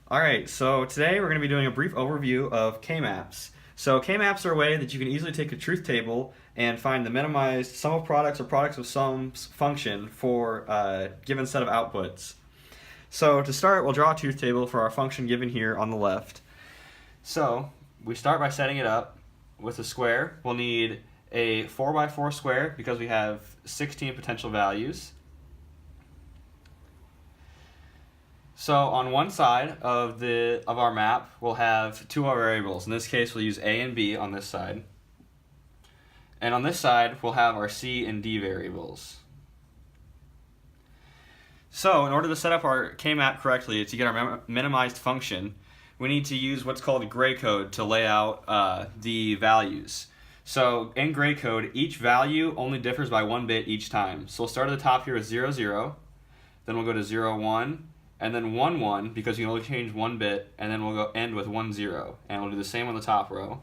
Alright, so today we're going to be doing a brief overview of K-maps. So K-maps are a way that you can easily take a truth table and find the minimized sum of products or products of sums function for a given set of outputs. So to start, we'll draw a truth table for our function given here on the left. So we start by setting it up with a square. We'll need a 4x4 square because we have 16 potential values. So on one side of our map, we'll have two variables. In this case, we'll use a and b on this side. And on this side, we'll have our c and d variables. So in order to set up our K-map correctly, to get our minimized function, we need to use what's called gray code to lay out the values. So in gray code, each value only differs by 1 bit each time. So we'll start at the top here with 0, 0. Then we'll go to 0, 1. And then 1, 1, because you can only change 1 bit, and then we'll go end with 1, 0. And we'll do the same on the top row.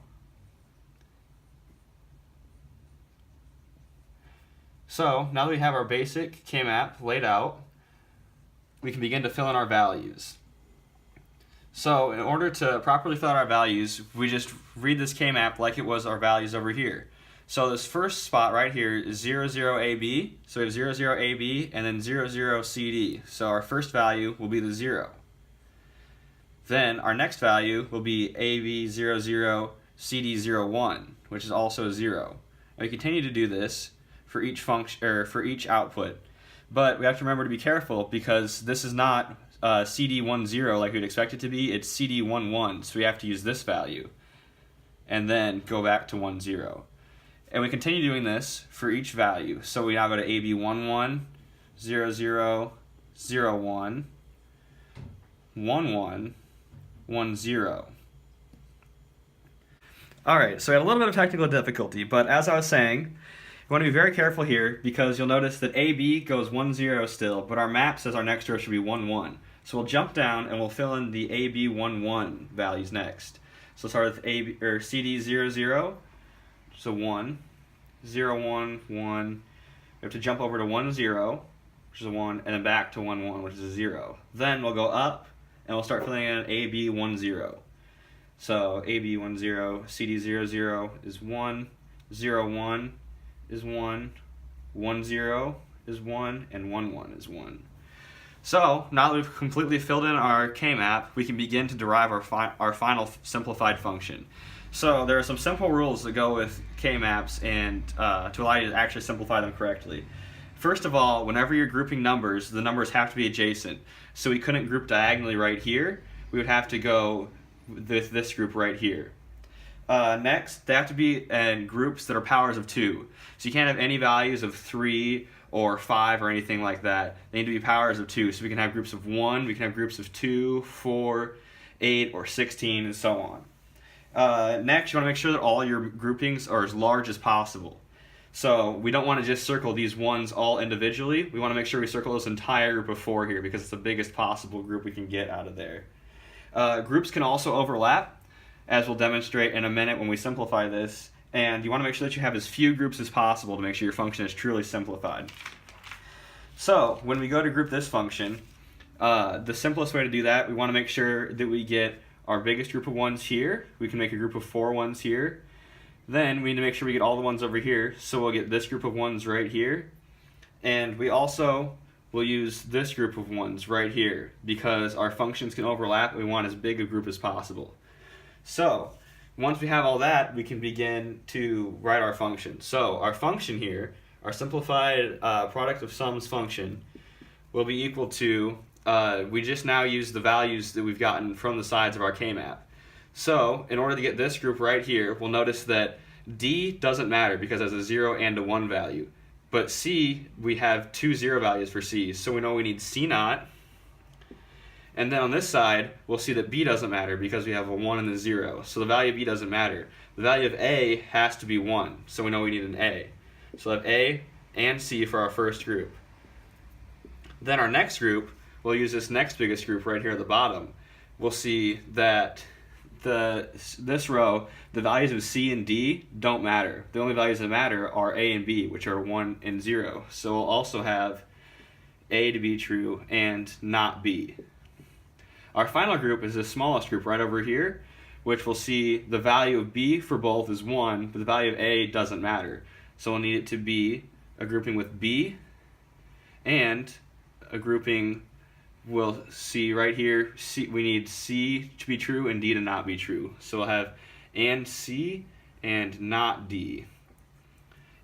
So now that we have our basic K-map laid out, we can begin to fill in our values. So in order to properly fill out our values, we just read this K-map like it was our values over here. So this first spot right here is 0, 0, AB. So we have 0, 0, AB and then 0, 0, CD. So our first value will be the 0. Then our next value will be AB 0, 0, CD 0, 1, which is also 0. And we continue to do this for each function or for each output. But we have to remember to be careful because this is not CD 1, 0 like we'd expect it to be. It's CD 1, 1. So we have to use this value and then go back to 1, 0. And we continue doing this for each value. So we now go to AB 1, 1, 0, 0, 0, 1, 1, 1, 1, 0. Alright, so we had a little bit of technical difficulty, but as I was saying, you want to be very careful here because you'll notice that AB goes 1, 0 still, but our map says our next row should be 1, 1. So we'll jump down and we'll fill in the AB 1, 1 values next. So start with AB, or CD 0, 0. So 1, 0, 1, 1. We have to jump over to 1, 0, which is a 1, and then back to 1, 1, which is a 0. Then we'll go up, and we'll start filling in AB 1, 0. So AB 1, 0, CD 0, 0 is 1, 0, 1 is 1, 1, 0 is 1, and 1, 1 is 1. So now that we've completely filled in our K-map, we can begin to derive our final simplified function. So there are some simple rules that go with K-maps and to allow you to actually simplify them correctly. First of all, whenever you're grouping numbers, the numbers have to be adjacent. So we couldn't group diagonally right here. We would have to go with this group right here. Next, they have to be in groups that are powers of 2. So you can't have any values of 3 or 5 or anything like that. They need to be powers of 2. So we can have groups of 1, we can have groups of 2, 4, 8, or 16, and so on. Next, you want to make sure that all your groupings are as large as possible. So we don't want to just circle these ones all individually. We want to make sure we circle this entire group of 4 here because it's the biggest possible group we can get out of there. Groups can also overlap, as we'll demonstrate in a minute when we simplify this. And you want to make sure that you have as few groups as possible to make sure your function is truly simplified. So when we go to group this function, the simplest way to do that, we want to make sure that we get our biggest group of ones here. We can make a group of 4 ones here. Then we need to make sure we get all the ones over here. So we'll get this group of ones right here. And we also will use this group of ones right here because our functions can overlap and we want as big a group as possible. So once we have all that, we can begin to write our function. So our function here, our simplified product of sums function, will be equal to we just now use the values that we've gotten from the sides of our K-map. So in order to get this group right here, we'll notice that D doesn't matter because it has a 0 and a 1 value. But C, we have 2 0 values for C, so we know we need C naught. And then on this side, we'll see that B doesn't matter because we have a 1 and a 0. So the value of B doesn't matter. The value of A has to be 1, so we know we need an A. So we'll have A and C for our first group. Then our next group, we'll use this next biggest group right here at the bottom. We'll see that this row, the values of C and D don't matter. The only values that matter are A and B, which are 1 and 0. So we'll also have A to be true and not B. Our final group is the smallest group right over here, which will see the value of B for both is 1, but the value of A doesn't matter. So we'll need it to be a grouping with B, and a grouping we'll see right here, we need C to be true and D to not be true. So we'll have and C and not D.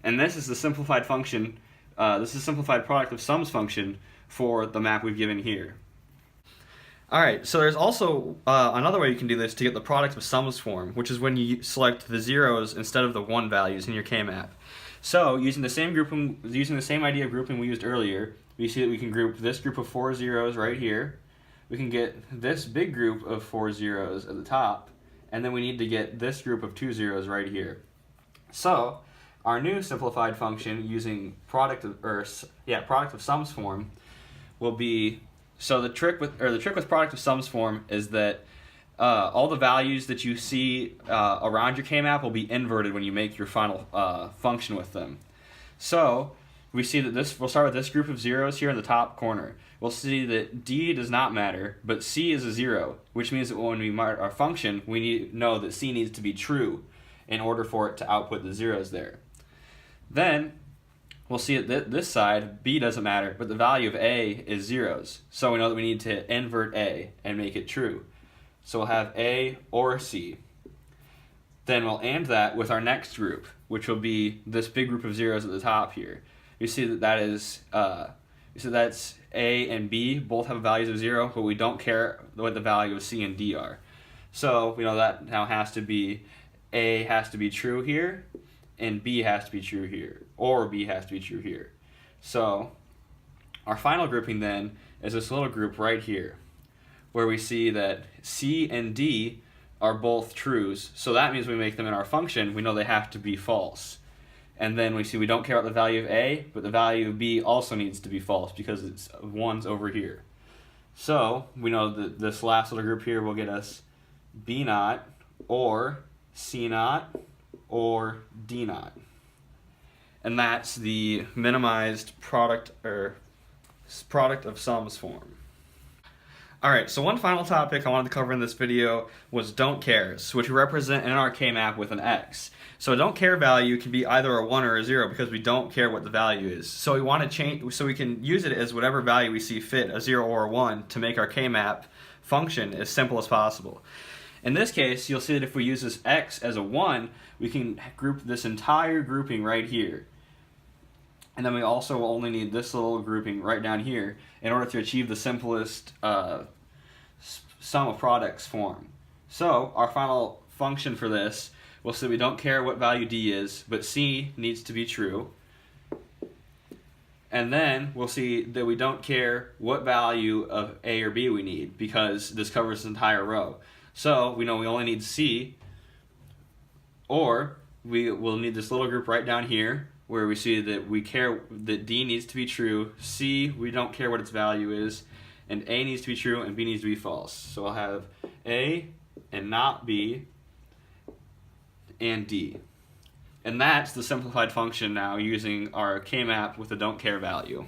And this is the simplified function, this is the simplified product of sums function for the map we've given here. Alright, so there's also another way you can do this to get the product of sums form, which is when you select the zeros instead of the 1 values in your K-map. So, using the same idea of grouping we used earlier, we see that we can group this group of 4 zeros right here. We can get this big group of 4 zeros at the top, and then we need to get this group of 2 zeros right here. So, our new simplified function using product of sums form will be, so the trick with product of sums form is that all the values that you see around your K-map will be inverted when you make your final function with them. So we see that we'll start with this group of zeros here in the top corner. We'll see that D does not matter, but C is a 0, which means that when we mark our function, we know that C needs to be true in order for it to output the zeros there. Then we'll see that this side, B doesn't matter, but the value of A is zeros. So we know that we need to invert A and make it true. So we'll have A or C. Then we'll AND that with our next group, which will be this big group of zeros at the top here. You see that's A and B both have values of 0, but we don't care what the value of C and D are. So we know that now has to be A has to be true here, and B has to be true here, or B has to be true here. So our final grouping then is this little group right here, where we see that C and D are both trues. So that means when we make them in our function, we know they have to be false. And then we see we don't care about the value of A, but the value of B also needs to be false because it's 1's over here. So we know that this last little group here will get us B naught, or C naught, or D naught. And that's the minimized product of sums form. Alright, so one final topic I wanted to cover in this video was don't cares, which we represent in our K-map with an X. So a don't care value can be either a 1 or a 0 because we don't care what the value is. So we want to change, so we can use it as whatever value we see fit, a 0 or a 1, to make our K-map function as simple as possible. In this case, you'll see that if we use this X as a 1, we can group this entire grouping right here. And then we also will only need this little grouping right down here in order to achieve the simplest sum of products form. So our final function for this will say we don't care what value D is, but C needs to be true. And then we'll see that we don't care what value of A or B we need because this covers this entire row. So we know we only need C, or we will need this little group right down here where we see that we care that D needs to be true, C, we don't care what its value is, and A needs to be true and B needs to be false. So I'll have A and not B and D. And that's the simplified function now using our K-map with the don't care value.